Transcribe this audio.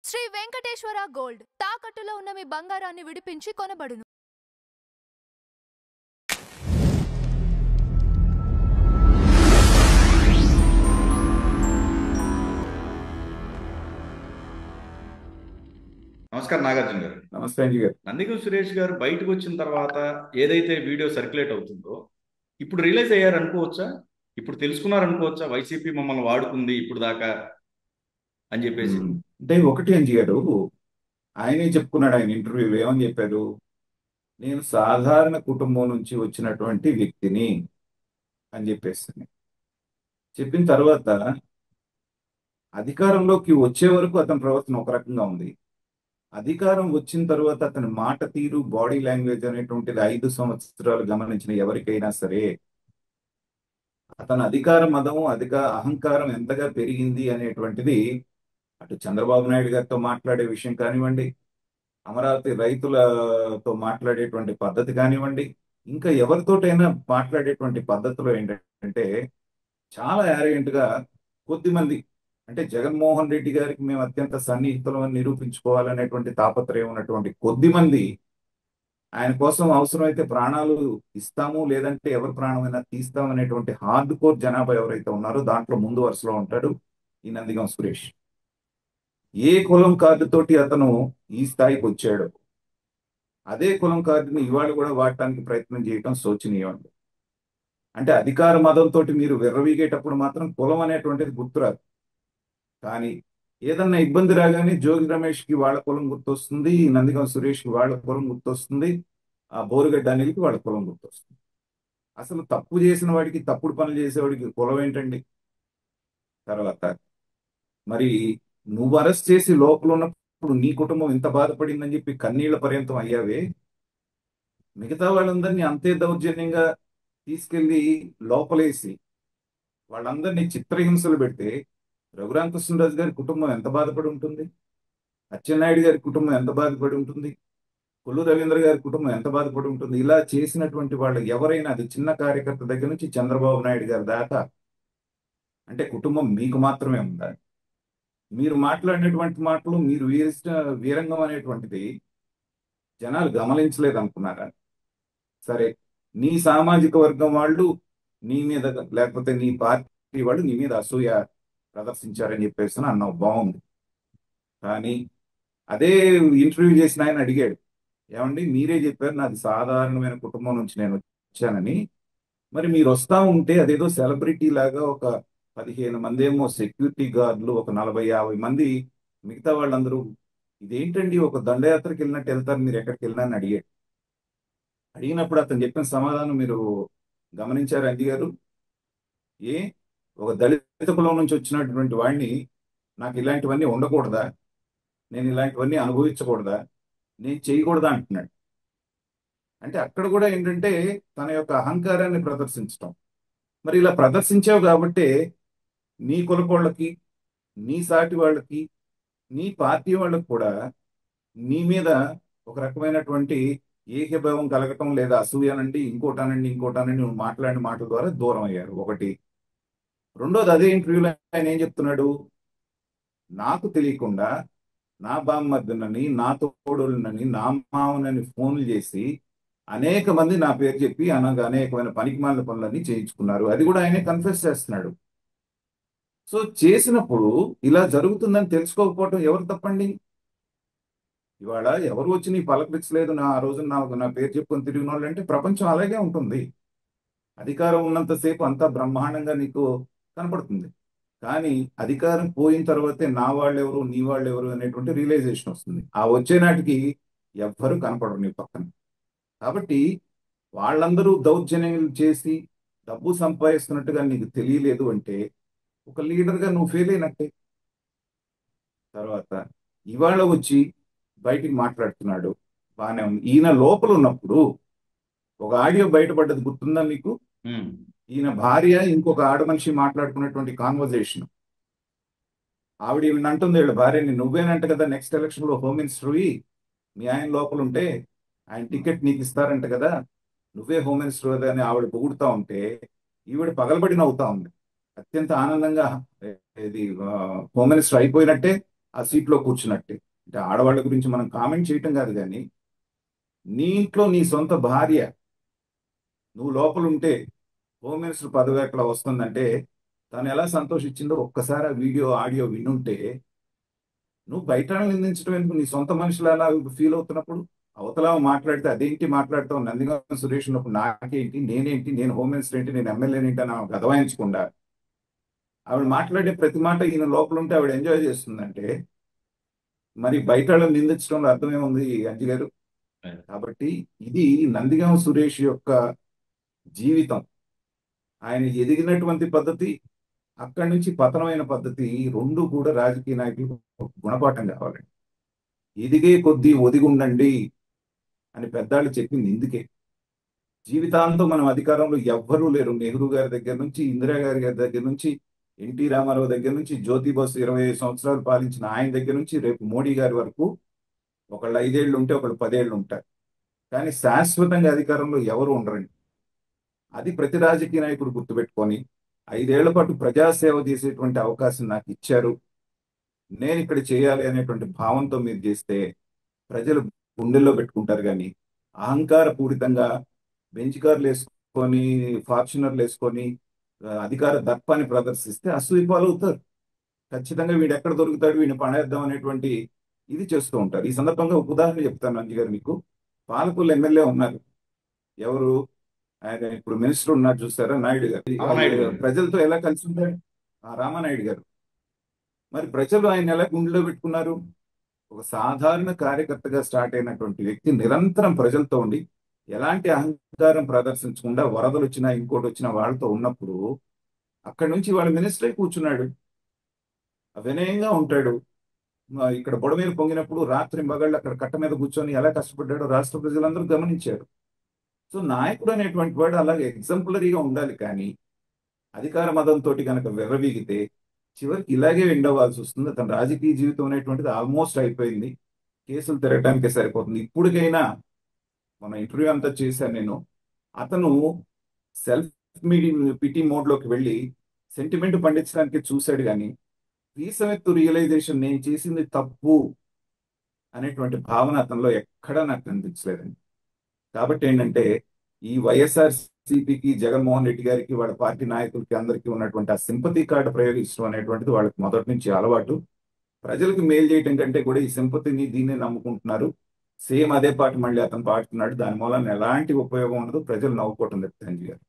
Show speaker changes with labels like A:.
A: Shri Venkateswara gold తాకట్టులో ఉన్న మీ బంగారాన్ని విడిపించి కొనబడును.
B: నమస్కారం నాగార్జున గారు.
C: నమస్తే అంజీ గారు.
B: నందిగం సురేష్ గారు బయటకు వచ్చిన తర్వాత ఏదైతే వీడియో సర్క్యులేట్ అవుతుందో ఇప్పుడు రిలీజ్ అయ్యారు అనుకోవచ్చా? ఇప్పుడు తెలుసుకున్నారు అనుకోవచ్చా వైసీపీ మమ్మల్ని వాడుకుంది ఇప్పుడు దాకా అని చెప్పేసి?
C: అంటే ఒకటి అంజీ గారు, ఆయనే చెప్పుకున్నాడు. ఆయన ఇంటర్వ్యూలో ఏమని చెప్పారు? నేను సాధారణ కుటుంబం నుంచి వచ్చినటువంటి వ్యక్తిని అని చెప్పేసి చెప్పిన తర్వాత అధికారంలోకి వచ్చే వరకు అతని ప్రవర్తన ఒక రకంగా ఉంది. అధికారం వచ్చిన తర్వాత అతని మాట తీరు, బాడీ లాంగ్వేజ్ అనేటువంటిది 5 సంవత్సరాలు గమనించిన ఎవరికైనా సరే అతని అధికార మదం, అహంకారం ఎంతగా పెరిగింది అనేటువంటిది అటు చంద్రబాబు నాయుడు గారితో మాట్లాడే విషయం కానివ్వండి, అమరావతి రైతులతో మాట్లాడేటువంటి పద్ధతి కానివ్వండి, ఇంకా ఎవరితోటైనా మాట్లాడేటువంటి పద్ధతిలో ఏంటంటే చాలా యారగెంట్ గా కొద్దిమంది, అంటే జగన్మోహన్ రెడ్డి గారికి మేము అత్యంత సన్నిహితులు అని నిరూపించుకోవాలనేటువంటి తాపత్రయం ఉన్నటువంటి కొద్దిమంది ఆయన కోసం అవసరమైతే ప్రాణాలు ఇస్తాము, లేదంటే ఎవరి ప్రాణమైనా తీస్తామనేటువంటి హార్డ్ కోర్ జనాభా ఎవరైతే ఉన్నారో దాంట్లో ముందు వరుసలో ఉంటాడు ఈ నందిగం సురేష్. ఏ కులం కార్డుతోటి అతను ఈ స్థాయికి వచ్చాడు, అదే కులం కార్డుని ఇవాళ కూడా వాడటానికి ప్రయత్నం చేయటం శోచనీయం. అంటే అధికార మదంతో మీరు విర్రవీగేటప్పుడు మాత్రం కులం అనేటువంటిది గుర్తురాదు, కానీ ఏదన్నా ఇబ్బంది రాగానే జోగి రమేష్ కి వాళ్ళ కులం గుర్తొస్తుంది, నందిగం సురేష్ కి వాళ్ళ కులం గుర్తొస్తుంది, ఆ బోరుగడ్డ అనిల్కి వాళ్ళ కులం గుర్తొస్తుంది. అసలు తప్పు చేసిన వాడికి, తప్పుడు పనులు చేసేవాడికి కులం ఏంటండి? తర్వాత మరి నువ్వు అరెస్ట్ చేసి లోపల ఉన్నప్పుడు నీ కుటుంబం ఇంత బాధపడిందని చెప్పి కన్నీళ్ల పర్యంతం అయ్యావే, మిగతా వాళ్ళందరినీ అంతే దౌర్జన్యంగా తీసుకెళ్లి లోపలేసి వాళ్ళందరినీ చిత్రహింసలు పెడితే రఘురామకృష్ణరాజు గారి కుటుంబం ఎంత బాధపడి ఉంటుంది? అచ్చెన్నాయుడు గారి కుటుంబం ఎంత బాధపడి ఉంటుంది? కొల్లు రవీంద్ర గారి కుటుంబం ఎంత బాధపడి ఉంటుంది? ఇలా చేసినటువంటి వాళ్ళు ఎవరైనా, అది చిన్న కార్యకర్త దగ్గర నుంచి చంద్రబాబు నాయుడు గారి దాకా, అంటే కుటుంబం మీకు మాత్రమే ఉందా? మీరు మాట్లాడినటువంటి మాటలు, మీరు వీరంగం అనేటువంటిది జనాలు గమనించలేదు అనుకున్నారా? సరే, నీ సామాజిక వర్గం వాళ్ళు నీ మీద, లేకపోతే నీ పార్టీ వాళ్ళు నీ మీద అసూయ ప్రదర్శించారని చెప్పేసి అన్నావు, బాగుంది. కానీ అదే ఇంటర్వ్యూ చేసిన ఆయన అడిగాడు, ఏమండి మీరే చెప్పారు నాది సాధారణమైన కుటుంబం నుంచి నేను వచ్చానని, మరి మీరు వస్తా ఉంటే అదేదో సెలబ్రిటీ లాగా ఒక 15 మంది ఏమో సెక్యూరిటీ గార్డులు, ఒక 40-50 మంది మిగతా వాళ్ళందరూ, ఇదేంటండి ఒక దండయాత్రకి వెళ్ళినట్టు వెళ్తారు మీరు ఎక్కడికి వెళ్ళినా అని అడిగాడు. అడిగినప్పుడు అతను చెప్పిన సమాధానం మీరు గమనించారు అంజీ గారు? ఏ ఒక దళిత కులం నుంచి వచ్చినటువంటి వాడిని నాకు ఇలాంటివన్నీ ఉండకూడదా, నేను ఇలాంటివన్నీ అనుభవించకూడదా, నేను చేయకూడదా అంటున్నాడు. అంటే అక్కడ కూడా ఏంటంటే తన యొక్క అహంకారాన్ని ప్రదర్శించటం. మరి ఇలా ప్రదర్శించావు కాబట్టే నీ కులపోళ్ళకి, నీ సాటి వాళ్ళకి, నీ పార్టీ వాళ్ళకి కూడా నీ మీద ఒక రకమైనటువంటి ఏకభావం కలగటం, లేదా అసూయనండి, ఇంకోటానండి నువ్వు మాట్లాడిన మాటల ద్వారా దూరం అయ్యారు. ఒకటి. రెండోది, అదే ఇంటర్వ్యూలో ఆయన ఏం చెప్తున్నాడు? నాకు తెలియకుండా నా బామ్మర్దునని, నా తోడులని, నా మామనని ఫోన్లు చేసి అనేక మంది నా పేరు చెప్పి అనేకమైన పనికిమాలిన పనులన్నీ చేయించుకున్నారు. అది కూడా ఆయనే కన్ఫెస్ చేస్తున్నాడు. సో చేసినప్పుడు ఇలా జరుగుతుందని తెలుసుకోకపోవటం ఎవరు తప్పండి? ఇవాళ ఎవరు వచ్చి నీ పలకరించలేదు, ఆ రోజు నా పేరు చెప్పుకొని తిరిగిన వాళ్ళు అంటే ప్రపంచం అలాగే ఉంటుంది. అధికారం ఉన్నంతసేపు అంతా బ్రహ్మాండంగా నీకు కనపడుతుంది, కానీ అధికారం పోయిన తర్వాతే నా వాళ్ళెవరు, నీ వాళ్ళెవరు అనేటువంటి రియలైజేషన్ వస్తుంది. ఆ వచ్చే నాటికి ఎవ్వరూ కనపడరు నీ పక్కన. కాబట్టి వాళ్ళందరూ దౌర్జన్యాలు చేసి డబ్బు సంపాదిస్తున్నట్టుగా నీకు తెలియలేదు అంటే ఒక లీడర్గా నువ్వు ఫెయిల్ అయినట్టే. తర్వాత ఇవాళ వచ్చి బయటికి మాట్లాడుతున్నాడు, బాగానే ఉంది. ఈయన లోపల ఉన్నప్పుడు ఒక ఆడియో బయటపడ్డది, గుర్తుందా మీకు? ఈయన భార్య ఇంకొక ఆడ మనిషి మాట్లాడుకున్నటువంటి కాన్వర్జేషన్. ఆవిడ ఈయన అంటుంది, వీళ్ళ భార్యని, నువ్వేనంట కదా నెక్స్ట్ ఎలక్షన్ లో హోమ్ మినిస్టర్వి, మీ ఆయన లోపల ఉంటే ఆయన టికెట్ నీకు ఇస్తారంట కదా, నువ్వే హోమ్ మినిస్టర్ కదా అని ఆవిడ పొగుడుతా ఉంటే ఈవిడ పగలబడి నవ్వుతా ఉంది. అత్యంత ఆనందంగా ఇది హోమ్ మినిస్టర్ అయిపోయినట్టే, ఆ సీట్లో కూర్చున్నట్టే. అంటే ఆడవాళ్ళ గురించి మనం కామెంట్ చేయటం కాదు, కానీ నీ ఇంట్లో నీ సొంత భార్య నువ్వు లోపల ఉంటే హోమ్ మినిస్టర్ పదవి ఎట్లా వస్తుందంటే తను ఎలా సంతోషించిందో ఒక్కసారి ఆ వీడియో ఆడియో వినుంటే నువ్వు బయట వాళ్ళని నిందించడం ఎందుకు? నీ సొంత మనుషులు అలా ఫీల్ అవుతున్నప్పుడు అవతల మాట్లాడితే అదేంటి మాట్లాడతావు, నందిగామ సురేష్ ఉన్నప్పుడు నాకేంటి, నేనేంటి, నేను హోమ్ మినిస్టర్ ఏంటి, నేను ఎమ్మెల్యే ఏంటి అని ఆమె గదవాయించకుండా ఆవిడ మాట్లాడే ప్రతి మాట ఈయన లోపల ఉంటే ఆవిడ ఎంజాయ్ చేస్తుందంటే మరి బయట వాళ్ళని నిందించడంలో అర్థమేముంది అంజి గారు? కాబట్టి ఇది నందిగామ సురేష్ యొక్క జీవితం. ఆయన ఎదిగినటువంటి పద్ధతి, అక్కడి నుంచి పతనమైన పద్ధతి, రెండు కూడా రాజకీయ నాయకులకు ఒక గుణపాఠం కావాలండి. ఎదిగే కొద్దీ ఒదిగి ఉండండి అని పెద్దాళ్ళు చెప్పింది ఇందుకే. జీవితాంతం మనం అధికారంలో ఎవ్వరూ లేరు. నెహ్రూ గారి దగ్గర నుంచి, ఇందిరా గారి దగ్గర నుంచి, ఎన్టీ రామారావు దగ్గర నుంచి, జ్యోతి బసు 25 సంవత్సరాలు పాలించిన ఆయన దగ్గర నుంచి రేపు మోడీ గారి వరకు ఒకళ్ళు 5 ఏళ్ళు ఉంటే ఒకళ్ళు 10 ఏళ్ళు ఉంటారు. కానీ శాశ్వతంగా అధికారంలో ఎవరు ఉండరండి. అది ప్రతి రాజకీయ నాయకుడు గుర్తుపెట్టుకొని 5 ఏళ్ల పాటు ప్రజాసేవ చేసేటువంటి అవకాశం నాకు ఇచ్చారు, నేను ఇక్కడ చేయాలి అనేటువంటి భావంతో మీరు చేస్తే ప్రజలు గుండెల్లో పెట్టుకుంటారు. కానీ అహంకార పూరితంగా బెంచ్ కార్లు వేసుకొని, ఫార్చునర్లు వేసుకొని అధికార దర్పాన్ని ప్రదర్శిస్తే అసూయ పాలవుతారు. ఖచ్చితంగా వీడు ఎక్కడ దొరుకుతాడు, వీడిని పడేద్దాం అనేటువంటి ఇది చేస్తూ ఉంటారు. ఈ సందర్భంగా ఒక ఉదాహరణ చెప్తాను అంజి గారు మీకు. పాలకొల్లు ఎమ్మెల్యే ఉన్నారు, ఎవరు, ఆయన ఇప్పుడు మినిస్టర్ ఉన్నారు చూసారా, నాయుడు గారు.
B: రామానాయుడు గారు.
C: ప్రజలతో ఎలా కలిసి ఉంటారు? ఆ రామానాయుడు గారు. మరి ప్రజలు ఆయన ఎలా గుండెలో పెట్టుకున్నారు? ఒక సాధారణ కార్యకర్తగా స్టార్ట్ అయినటువంటి వ్యక్తి నిరంతరం ప్రజలతో ఉండి ఎలాంటి అహంకారం ప్రదర్శించకుండా వరదలు వచ్చినా ఇంకోటి వచ్చినా వాళ్ళతో ఉన్నప్పుడు అక్కడి నుంచి వాళ్ళ మినిస్టర్ అయి కూర్చున్నాడు. వినయంగా ఉంటాడు. ఇక్కడ బుడమేరు పొంగినప్పుడు రాత్రి మగళ్ళు అక్కడ కట్ట మీద కూర్చొని ఎలా కష్టపడ్డాడో రాష్ట్ర ప్రజలందరూ గమనించారు. సో నాయకుడు అనేటువంటి వాడు అలాగే ఎగ్జాంపులరీగా ఉండాలి. కానీ అధికార మదంతో కనుక విర్రవీగితే చివరికి ఇలాగే ఎండవ్వాల్సి వస్తుంది. అతని రాజకీయ జీవితం అనేటువంటిది ఆల్మోస్ట్ అయిపోయింది. కేసులు తిరగటానికే సరిపోతుంది. ఇప్పటికైనా మన ఇంటర్వ్యూ అంతా చేశాను నేను. అతను సెల్ఫ్ పిటీ మోడ్లోకి వెళ్ళి సెంటిమెంట్ పండించడానికి చూశాడు, కానీ వీసమెత్తు రియలైజేషన్, నేను చేసింది తప్పు అనేటువంటి భావన అతనిలో ఎక్కడా నాకు కనిపించలేదండి. కాబట్టి ఏంటంటే ఈ వైఎస్ఆర్ సిపికి, జగన్మోహన్ రెడ్డి గారికి, వాళ్ళ పార్టీ నాయకులకి అందరికీ ఉన్నటువంటి ఆ సింపతి కార్డు ప్రయోగించడం అనేటువంటిది వాళ్ళకి మొదటి నుంచి అలవాటు. ప్రజలకు మేలు చేయటం కంటే కూడా ఈ సింపతిని దీన్ని నమ్ముకుంటున్నారు. సేమ్ అదే పాట మళ్ళీ అతను పాడుతున్నాడు. దాని మూలన ఎలాంటి ఉపయోగం ఉండదు, ప్రజలు నవ్వుకోవటం తప్పితే అంజి గారు.